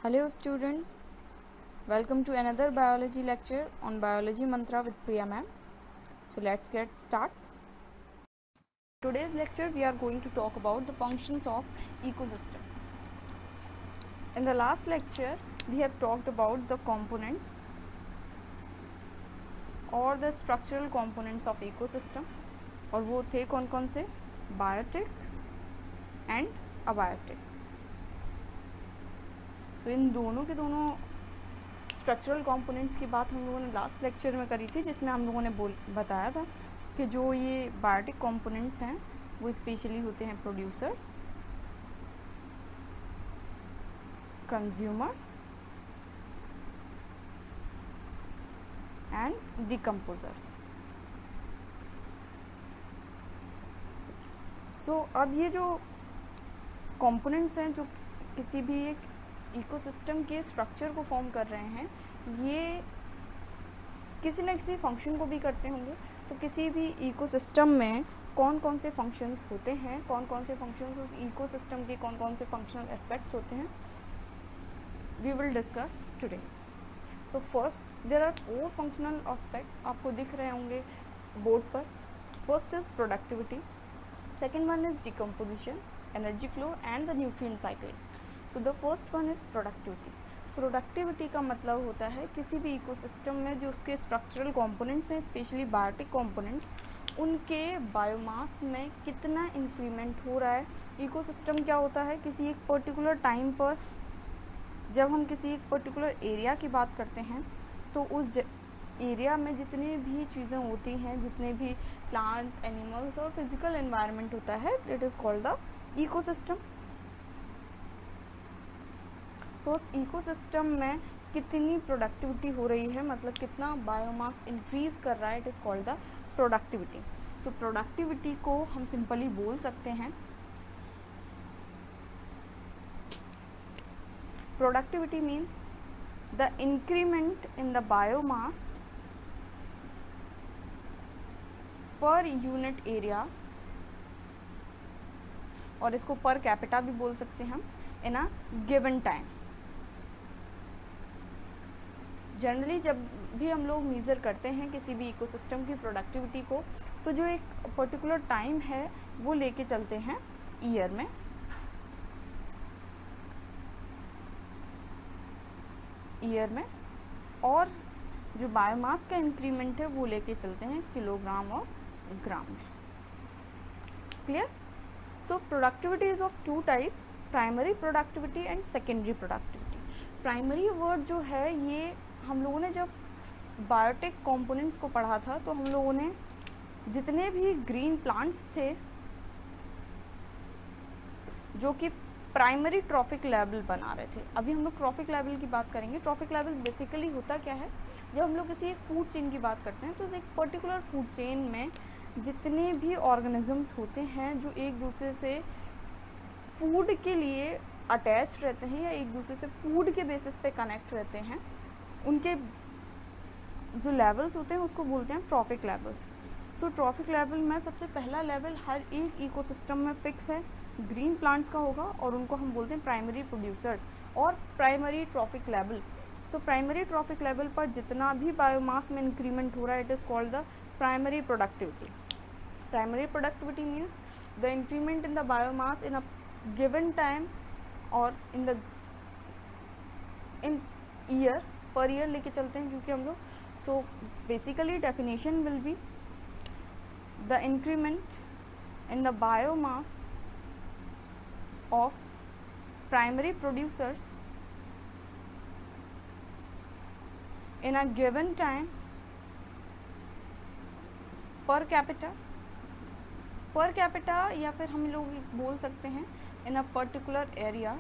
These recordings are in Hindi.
Hello students, welcome to another biology lecture on Biology Mantra with Priya ma'am. So let's get start. Today's lecture we are going to talk about the functions of ecosystem. In the last lecture we have talked about the components or the structural components of ecosystem और वो थे कौन कौन से बायोटिक एंड अबायोटिक. तो इन दोनों के दोनों स्ट्रक्चरल कंपोनेंट्स की बात हम लोगों ने लास्ट लेक्चर में करी थी, जिसमें हम लोगों ने बताया था कि जो ये बायोटिक कंपोनेंट्स हैं वो स्पेशली होते हैं प्रोड्यूसर्स, कंज्यूमर्स एंड डिकम्पोजर्स. सो अब ये जो कंपोनेंट्स हैं जो किसी भी एक इकोसिस्टम के स्ट्रक्चर को फॉर्म कर रहे हैं, ये किसी न किसी फंक्शन को भी करते होंगे. तो किसी भी इकोसिस्टम में कौन कौन से फंक्शंस होते हैं, कौन कौन से फंक्शंस उस इकोसिस्टम के कौन कौन से फंक्शनल एस्पेक्ट्स होते हैं, we will discuss today. So first there are 4 functional aspects आपको दिख रहे होंगे बोर्ड पर. First is productivity, second one is decomposition, energy flow and the nutrient cycling. So the first one is productivity. Productivity का मतलब होता है किसी भी इकोसिस्टम में जो उसके स्ट्रक्चरल कंपोनेंट्स हैं, स्पेशली बायोटिक कंपोनेंट्स, उनके बायोमास में कितना इंक्रीमेंट हो रहा है. इकोसिस्टम क्या होता है, किसी एक पर्टिकुलर टाइम पर जब हम किसी एक पर्टिकुलर एरिया की बात करते हैं तो उस एरिया में जितनी भी चीज़ें होती हैं, जितने भी प्लांट्स, एनिमल्स और फिजिकल एनवायरनमेंट होता है, it is called the ecosystem. तो उस इकोसिस्टम में कितनी प्रोडक्टिविटी हो रही है, मतलब कितना बायोमास इंक्रीज कर रहा है, it is called the productivity. So productivity को हम सिंपली बोल सकते हैं, productivity means the increment in the biomass per unit area, और इसको पर कैपिटा भी बोल सकते हैं हम, इन अ गिवन टाइम. जनरली जब भी हम लोग मेज़र करते हैं किसी भी इकोसिस्टम की प्रोडक्टिविटी को, तो जो एक पर्टिकुलर टाइम है वो लेके चलते हैं ईयर में, और जो बायोमास का इंक्रीमेंट है वो लेके चलते हैं किलोग्राम और ग्राम में. Clear? So productivity is of 2 types, primary productivity and secondary productivity. Primary word जो है ये हम लोगों ने जब बायोटिक कंपोनेंट्स को पढ़ा था तो हम लोगों ने जितने भी ग्रीन प्लांट्स थे जो कि प्राइमरी ट्रॉफिक लेवल बना रहे थे, अभी हम लोग ट्रॉफिक लेवल की बात करेंगे. ट्रॉफिक लेवल बेसिकली होता क्या है, जब हम लोग किसी एक फूड चेन की बात करते हैं तो एक पर्टिकुलर फूड चेन में जितने भी ऑर्गेनिजम्स होते हैं जो एक दूसरे से फूड के लिए अटैच रहते हैं या एक दूसरे से फूड के बेसिस पे कनेक्ट रहते हैं, उनके जो लेवल्स होते हैं उसको बोलते हैं ट्रॉफिक लेवल्स. सो ट्रॉफिक लेवल में सबसे पहला लेवल हर एक इकोसिस्टम में फिक्स है, ग्रीन प्लांट्स का होगा, और उनको हम बोलते हैं प्राइमरी प्रोड्यूसर्स और primary trophic level. So primary trophic level पर जितना भी बायोमास में इंक्रीमेंट हो रहा है, it is called the primary productivity. Primary productivity means the increment in the biomass in a given time और इन ईयर, पर ईयर लेके चलते हैं क्योंकि हम लोग. So basically definition will be the increment in the biomass of primary producers in a given time per capita या फिर हम लोग बोल सकते हैं in a particular area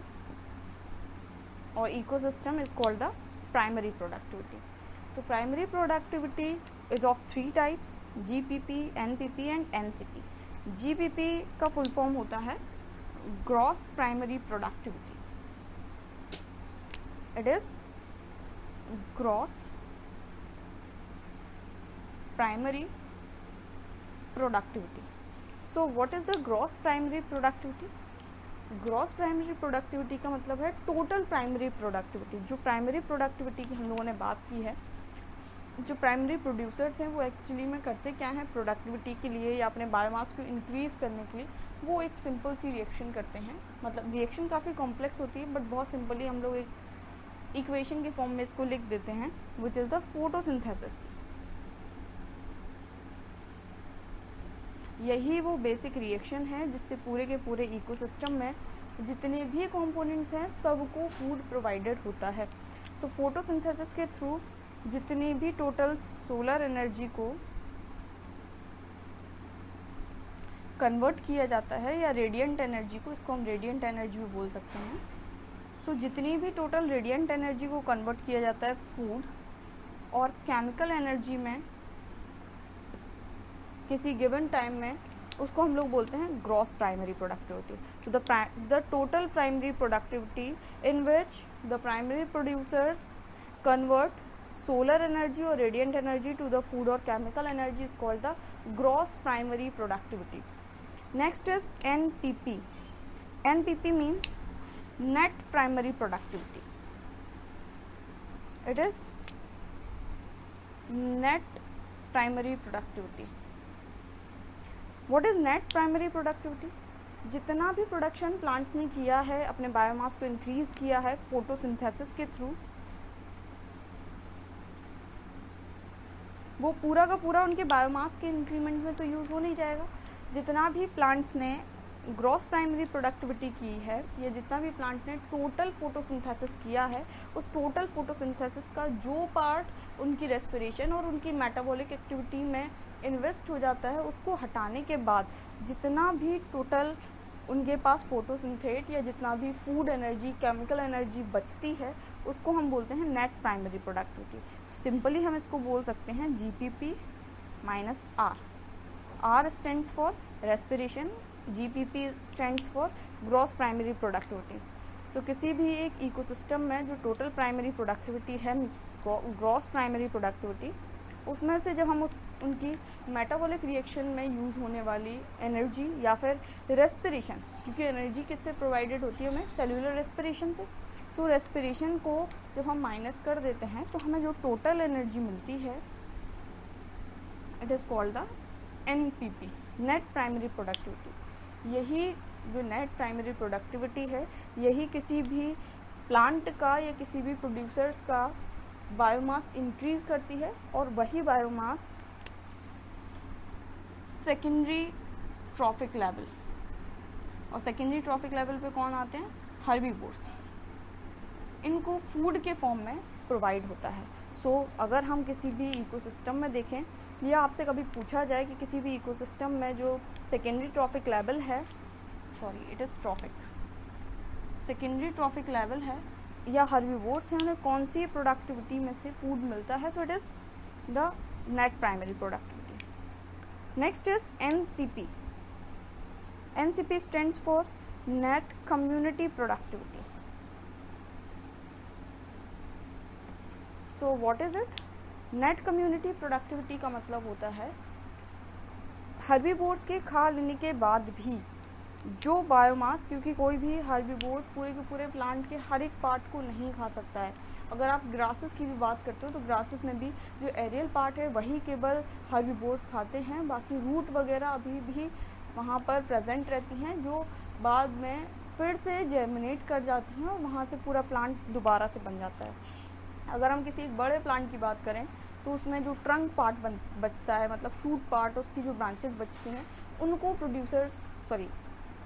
or ecosystem is called the primary productivity. So primary productivity is of 3 types, GPP, NPP and NCP. GPP का फुल फॉर्म होता है gross primary productivity. It is gross primary productivity. So what is the gross primary productivity? Gross primary productivity का मतलब है टोटल प्राइमरी प्रोडक्टिविटी। जो प्राइमरी प्रोडक्टिविटी की हम लोगों ने बात की है, जो प्राइमरी प्रोड्यूसर्स हैं वो एक्चुअली में करते क्या हैं, प्रोडक्टिविटी के लिए या अपने बायोमास को इंक्रीज़ करने के लिए वो एक सिंपल सी रिएक्शन करते हैं। मतलब रिएक्शन काफ़ी कॉम्प्लेक्स होती है, बट बहुत सिंपली हम लोग एक इक्वेशन के फॉर्म में इसको लिख देते हैं, विच इज़ द फोटोसिंथेसिस। यही वो बेसिक रिएक्शन है जिससे पूरे के पूरे इकोसिस्टम में जितने भी कंपोनेंट्स हैं सबको फूड प्रोवाइडेड होता है। सो फोटोसिंथेसिस के थ्रू जितनी भी टोटल सोलर एनर्जी को कन्वर्ट किया जाता है, या रेडिएंट एनर्जी को, इसको हम रेडिएंट एनर्जी भी बोल सकते हैं। सो जितनी भी टोटल रेडिएंट एनर्जी को कन्वर्ट किया जाता है फूड और केमिकल एनर्जी में किसी गिवन टाइम में, उसको हम लोग बोलते हैं gross primary productivity. So the total primary productivity in which the primary producers convert solar energy or radiant energy to the food or chemical energy is called the gross primary productivity. Next is NPP. NPP means net primary productivity. It is net primary productivity. What is net primary productivity? जितना भी प्रोडक्शन प्लांट्स ने किया है, अपने बायोमास को इंक्रीज किया है फोटोसिंथेसिस के थ्रू, वो पूरा का पूरा उनके बायोमास के इंक्रीमेंट में तो यूज़ हो नहीं जाएगा। जितना भी प्लांट्स ने ग्रॉस प्राइमरी प्रोडक्टिविटी की है, या जितना भी प्लांट ने टोटल फोटोसिंथेसिस किया है, उस टोटल फोटोसिंथेसिस का जो पार्ट उनकी रेस्पिरेशन और उनकी मेटाबॉलिक एक्टिविटी में इन्वेस्ट हो जाता है, उसको हटाने के बाद जितना भी टोटल उनके पास फोटोसिंथेट या जितना भी फूड एनर्जी, केमिकल एनर्जी बचती है, उसको हम बोलते हैं नेट प्राइमरी प्रोडक्टिविटी। सिंपली हम इसको बोल सकते हैं GPP minus R। R stands for respiration, GPP stands for gross primary productivity. So किसी भी एक इकोसिस्टम में जो टोटल प्राइमरी प्रोडक्टिविटी है, ग्रॉस प्राइमरी प्रोडक्टिविटी, उसमें से जब हम उनकी मेटाबॉलिक रिएक्शन में यूज़ होने वाली एनर्जी या फिर रेस्पिरेशन, क्योंकि एनर्जी किससे प्रोवाइडेड होती है हमें, सेल्यूलर रेस्पिरेशन से। सो रेस्पिरेशन को जब हम माइनस कर देते हैं तो हमें जो टोटल एनर्जी मिलती है, it is called the NPP, net primary productivity. यही जो नेट प्राइमरी प्रोडक्टिविटी है, यही किसी भी प्लांट का या किसी भी प्रोड्यूसर्स का बायोमास इंक्रीज करती है, और वही बायोमास सेकेंडरी ट्रॉफिक लेवल, और सेकेंडरी ट्रॉफिक लेवल पे कौन आते हैं, हर्बीवोर्स, इनको फूड के फॉर्म में प्रोवाइड होता है। सो अगर हम किसी भी इकोसिस्टम में देखें, या आपसे कभी पूछा जाए कि किसी भी इकोसिस्टम में जो सेकेंडरी ट्रॉफिक लेवल है, sorry it is trophic, secondary trophic level है या हर्बीवोर्स हैं, उन्हें कौन सी प्रोडक्टिविटी में से फूड मिलता है, सो it is the net primary productivity. Next is NCP। NCP stands for net community productivity. So what is it? Net community productivity का मतलब होता है हर्बीवोर्स के खा लेने के बाद भी जो बायोमास, क्योंकि कोई भी हर्बीवोर्स पूरे के पूरे प्लांट के हर एक पार्ट को नहीं खा सकता है। अगर आप ग्रासेस की भी बात करते हो तो ग्रासेस में भी जो एरियल पार्ट है वही केवल हर्बीवोर्स खाते हैं, बाकी रूट वगैरह अभी भी वहाँ पर प्रेजेंट रहती हैं, जो बाद में फिर से जर्मिनेट कर जाती हैं और वहाँ से पूरा प्लांट दोबारा से बन जाता है। अगर हम किसी एक बड़े प्लांट की बात करें तो उसमें जो ट्रंक पार्ट बचता है, मतलब शूट पार्ट, उसकी जो ब्रांचेस बचती हैं, उनको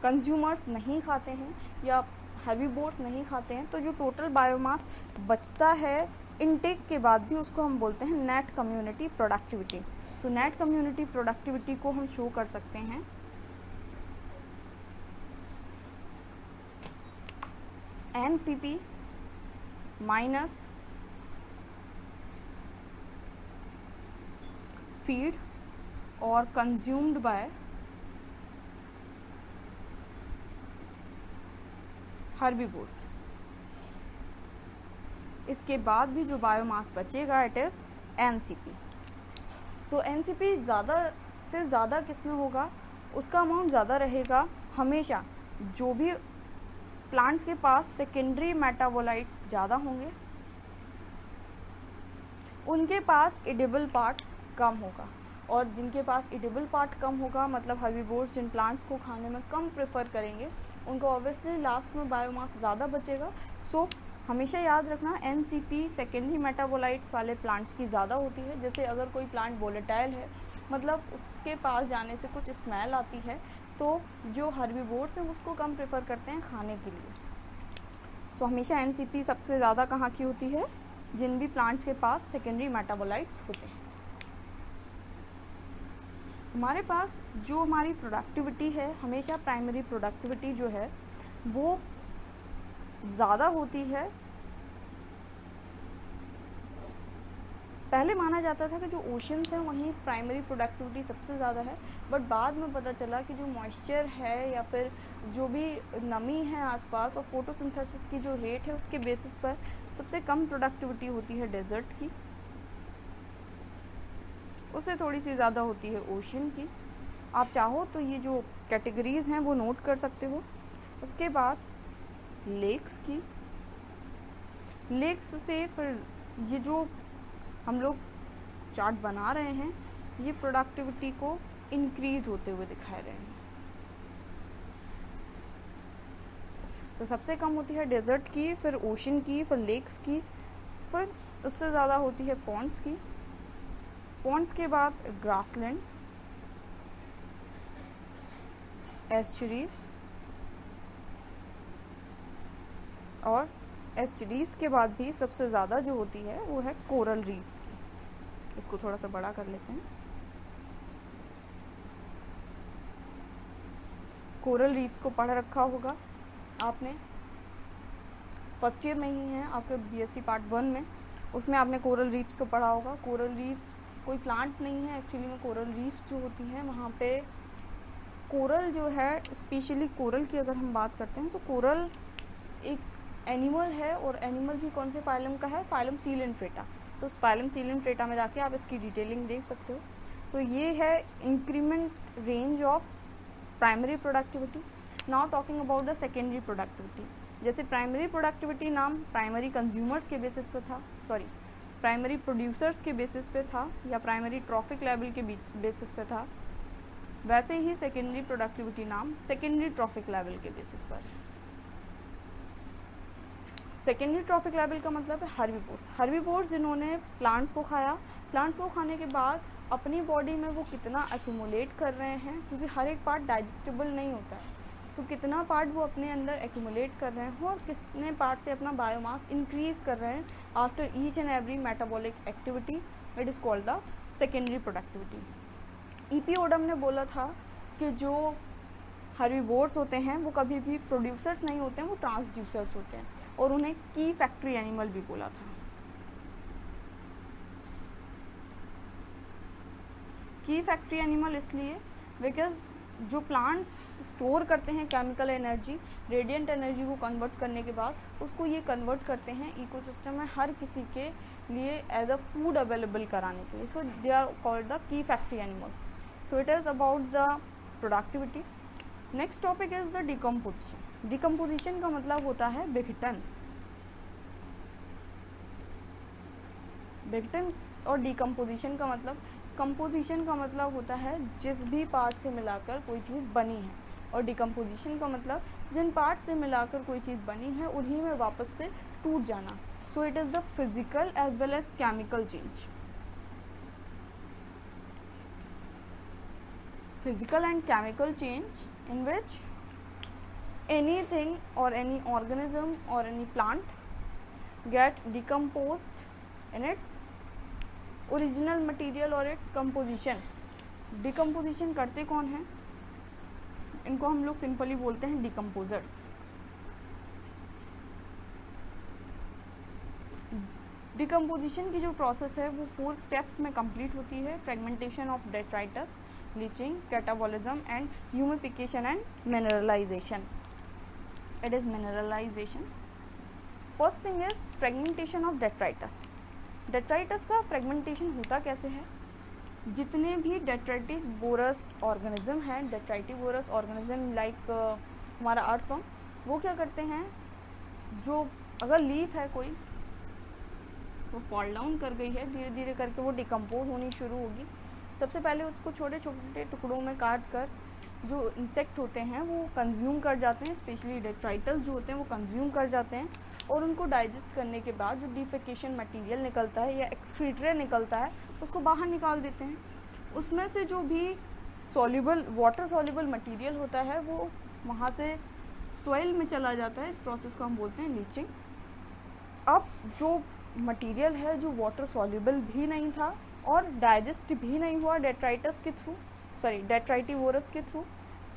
कंज्यूमर्स नहीं खाते हैं या हर्बीवोर्स नहीं खाते हैं। तो जो टोटल बायोमास बचता है इनटेक के बाद भी, उसको हम बोलते हैं net community productivity. So net community productivity को हम शो कर सकते हैं NPP माइनस फीड और कंज्यूम्ड बाय हर्बीवोर्स। इसके बाद भी जो बायोमास बचेगा it is NCP। So NCP ज़्यादा से ज़्यादा किस में होगा, उसका अमाउंट ज़्यादा रहेगा हमेशा जो भी प्लांट्स के पास सेकेंडरी मेटाबोलाइट्स ज़्यादा होंगे, उनके पास एडिबल पार्ट कम होगा, और जिनके पास एडिबल पार्ट कम होगा मतलब हर्बीवोर्स जिन प्लांट्स को खाने में कम प्रेफर करेंगे उनको ऑब्वियसली लास्ट में बायोमास ज़्यादा बचेगा। सो हमेशा याद रखना एनसीपी सेकेंडरी मेटाबोलाइट्स वाले प्लांट्स की ज़्यादा होती है। जैसे अगर कोई प्लांट वोलेटाइल है मतलब उसके पास जाने से कुछ स्मेल आती है, तो जो हर्बीवोर्स हैं उसको कम प्रेफर करते हैं खाने के लिए। सो हमेशा एनसीपी सबसे ज़्यादा कहाँ की होती है, जिन भी प्लांट्स के पास सेकेंडरी मेटाबोलाइट्स होते हैं। हमारे पास जो हमारी प्रोडक्टिविटी है, हमेशा प्राइमरी प्रोडक्टिविटी जो है वो ज़्यादा होती है। पहले माना जाता था कि जो ओशंस हैं वहीं प्राइमरी प्रोडक्टिविटी सबसे ज़्यादा है, बट बाद में पता चला कि जो मॉइस्चर है या फिर जो भी नमी है आसपास और फोटोसिंथेसिस की जो रेट है उसके बेसिस पर सबसे कम प्रोडक्टिविटी होती है डेजर्ट की, उससे थोड़ी सी ज़्यादा होती है ओशन की। आप चाहो तो ये जो कैटेगरीज़ हैं वो नोट कर सकते हो। उसके बाद लेक्स की, लेक्स से फिर ये जो हम लोग चार्ट बना रहे हैं ये प्रोडक्टिविटी को इंक्रीज होते हुए दिखा रहे हैं। तो सबसे कम होती है डेजर्ट की, फिर ओशन की, फिर लेक्स की, फिर उससे ज़्यादा होती है पॉन्ड्स की, पॉन्ड्स के बाद ग्रासलैंड्स, एस्चुरीज, और एस्चुरीज के बाद भी सबसे ज़्यादा जो होती है वो है कोरल रीफ्स की। इसको थोड़ा सा बड़ा कर लेते हैं। कोरल रीफ्स को पढ़ रखा होगा आपने, फर्स्ट ईयर में ही है आपके बीएससी पार्ट 1 में, उसमें आपने कोरल रीफ्स को पढ़ा होगा। कोरल रीफ कोई प्लांट नहीं है एक्चुअली में, कोरल रीफ्स जो होती हैं वहाँ पे कोरल जो है, स्पेशली कोरल की अगर हम बात करते हैं तो कोरल एक एनिमल है, और एनिमल भी कौन से फाइलम का है, फाइलम सीलेंट्रेटा। सो फाइलम सीलेंट्रेटा में जाके आप इसकी डिटेलिंग देख सकते हो। सो ये है increment range of primary productivity. Now talking about the secondary productivity. जैसे प्राइमरी प्रोडक्टिविटी नाम प्राइमरी कंज्यूमर्स के बेसिस पे था, प्राइमरी प्रोड्यूसर्स के बेसिस पे था या प्राइमरी ट्रॉफिक लेवल के बेसिस पे था, वैसे ही सेकेंडरी प्रोडक्टिविटी नाम सेकेंडरी ट्रॉफिक लेवल के बेसिस पर है। सेकेंडरी ट्रॉफिक लेवल का मतलब है हर्बीवोर्स। हर्बीवोर्स जिन्होंने प्लांट्स को खाया, प्लांट्स को खाने के बाद अपनी बॉडी में वो कितना एक्यूमुलेट कर रहे हैं, क्योंकि हर एक पार्ट डाइजेस्टेबल नहीं होता है, तो कितना पार्ट वो अपने अंदर एक्यूमुलेट कर रहे हैं और कितने पार्ट से अपना बायोमास इंक्रीज कर रहे हैं after each and every metabolic activity, it is called the secondary productivity. EP Odum ने बोला था कि जो हर्बीवोर्स होते हैं वो कभी भी प्रोड्यूसर्स नहीं होते हैं, वो ट्रांसड्यूसर्स होते हैं, और उन्हें की फैक्ट्री एनिमल भी बोला था। की फैक्ट्री एनिमल इसलिए बिकॉज जो प्लांट्स स्टोर करते हैं केमिकल एनर्जी, रेडिएंट एनर्जी को कन्वर्ट करने के बाद उसको ये कन्वर्ट करते हैं इकोसिस्टम में हर किसी के लिए एज अ फूड अवेलेबल कराने के लिए। So they are called the key factory animals. So it is about the productivity. Next topic is the decomposition. Decomposition का मतलब होता है विघटन। विघटन और डिकम्पोजिशन का मतलब, कंपोजिशन का मतलब होता है जिस भी पार्ट से मिलाकर कोई चीज़ बनी है, और डिकम्पोजिशन का मतलब जिन पार्ट से मिलाकर कोई चीज़ बनी है उन्हीं में वापस से टूट जाना। So it is the physical as well as chemical change. Physical and chemical change in which anything or any organism or any plant get decomposed in its original material or its composition. Decomposition करते कौन हैं? इनको हम लोग सिंपली बोलते हैं decomposers. डिकम्पोजिशन की जो प्रोसेस है वो 4 स्टेप्स में कंप्लीट होती है। Fragmentation of detritus, leaching, catabolism and humification and mineralization. It is mineralization. First thing is fragmentation of detritus. Detritus का फ्रेगमेंटेशन होता कैसे है? जितने भी डेट्राइटिवोरस ऑर्गेनिज्म हैं, डेट्राइटिवोरस ऑर्गेनिज्म लाइक हमारा अर्थवर्म, वो क्या करते हैं, जो अगर लीफ है कोई वो फॉल डाउन कर गई है, धीरे धीरे करके वो डिकम्पोज होनी शुरू होगी। सबसे पहले उसको छोटे छोटे टुकड़ों में काट कर जो इंसेक्ट होते हैं वो कंज्यूम कर जाते हैं, स्पेशली डेट्राइटस जो होते हैं वो कंज्यूम कर जाते हैं, और उनको डाइजेस्ट करने के बाद जो डिफेकेशन मटेरियल निकलता है या एक्सक्रीटरी निकलता है उसको बाहर निकाल देते हैं। उसमें से जो भी सॉल्युबल वाटर सॉल्युबल मटेरियल होता है वो वहाँ से सॉइल में चला जाता है। इस प्रोसेस को हम बोलते हैं लीचिंग। अब जो मटेरियल है जो वाटर सॉल्युबल भी नहीं था और डाइजेस्ट भी नहीं हुआ डेट्राइटस के थ्रू, डेट्राइटिवोरस के थ्रू,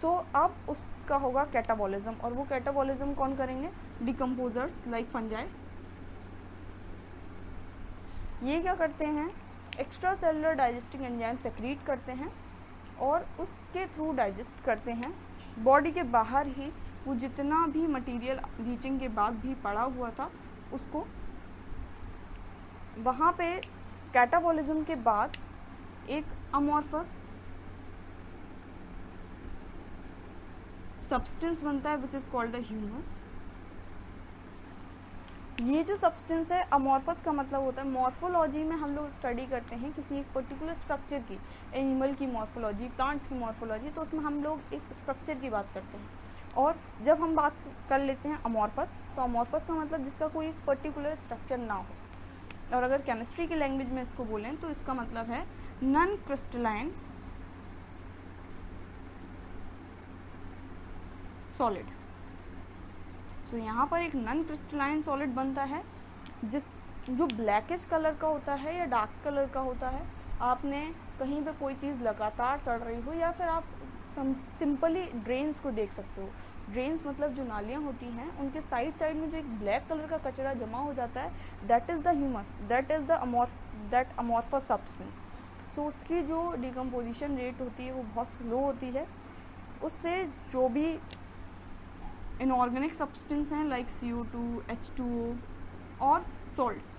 सो अब उसका होगा कैटाबॉलिज्म। और वो कैटाबॉलिज्म कौन करेंगे, डिकम्पोजर्स लाइक फंजाई। ये क्या करते हैं, extra cellular digesting enzyme secrete करते हैं और उसके थ्रू डाइजेस्ट करते हैं। बॉडी के बाहर ही वो जितना भी मटेरियल लीचिंग के बाद भी पड़ा हुआ था उसको वहाँ पे कैटाबॉलिज्म के बाद एक अमॉर्फस सब्सटेंस बनता है which is called the humus. ये जो सब्सटेंस है, अमॉर्फस का मतलब होता है, मॉर्फोलॉजी में हम लोग स्टडी करते हैं किसी एक पर्टिकुलर स्ट्रक्चर की, एनिमल की मॉर्फोलॉजी, प्लांट्स की मॉर्फोलॉजी, तो उसमें हम लोग एक स्ट्रक्चर की बात करते हैं। और जब हम बात कर लेते हैं अमॉर्फस, तो अमॉर्फस का मतलब जिसका कोई एक पर्टिकुलर स्ट्रक्चर ना हो। और अगर केमिस्ट्री की लैंग्वेज में इसको बोलें तो इसका मतलब है नॉन क्रिस्टलाइन सॉलिड। सो यहाँ पर एक नॉन क्रिस्टलाइन सॉलिड बनता है जो ब्लैकिश कलर का होता है या डार्क कलर का होता है। आपने कहीं पे कोई चीज़ लगातार सड़ रही हो या फिर आप सिंपली ड्रेन्स को देख सकते हो। ड्रेन्स मतलब जो नालियाँ होती हैं उनके साइड में जो एक ब्लैक कलर का कचरा जमा हो जाता है, that is the humus, that is the amorphous substance. So उसकी जो डिकम्पोजिशन रेट होती है वो बहुत स्लो होती है। उससे जो भी इनऑर्गेनिक सब्सटेंस हैं लाइक CO2, H2O और salts,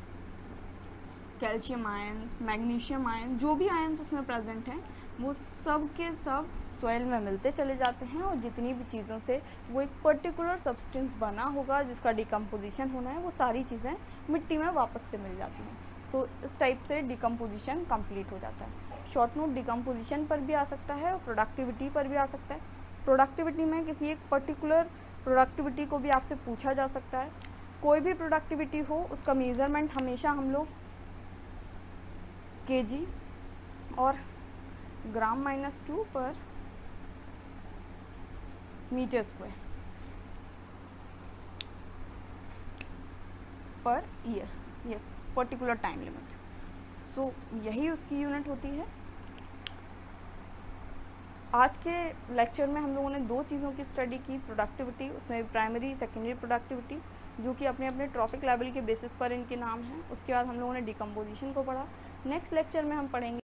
calcium ions, magnesium ion, जो भी आयंस उसमें प्रेजेंट हैं वो सब के सब सॉइल में मिलते चले जाते हैं। और जितनी भी चीज़ों से वो एक पर्टिकुलर सब्सटेंस बना होगा जिसका डिकम्पोजिशन होना है वो सारी चीज़ें मिट्टी में वापस से मिल जाती हैं। सो इस टाइप से डिकम्पोजिशन कंप्लीट हो जाता है। शॉर्ट नोट डिकम्पोजिशन पर भी आ सकता है और प्रोडक्टिविटी पर भी आ सकता है। प्रोडक्टिविटी में किसी एक पर्टिकुलर प्रोडक्टिविटी को भी आपसे पूछा जा सकता है। कोई भी प्रोडक्टिविटी हो उसका मेज़रमेंट हमेशा हम लोग kg और g-2 per metre square per year, yes, particular time limit. So यही उसकी यूनिट होती है। आज के लेक्चर में हम लोगों ने दो चीज़ों की स्टडी की, प्रोडक्टिविटी, उसमें प्राइमरी सेकेंडरी प्रोडक्टिविटी जो कि अपने अपने ट्रॉफिक लेवल के बेसिस पर इनके नाम हैं। उसके बाद हम लोगों ने डिकम्पोजिशन को पढ़ा। नेक्स्ट लेक्चर में हम पढ़ेंगे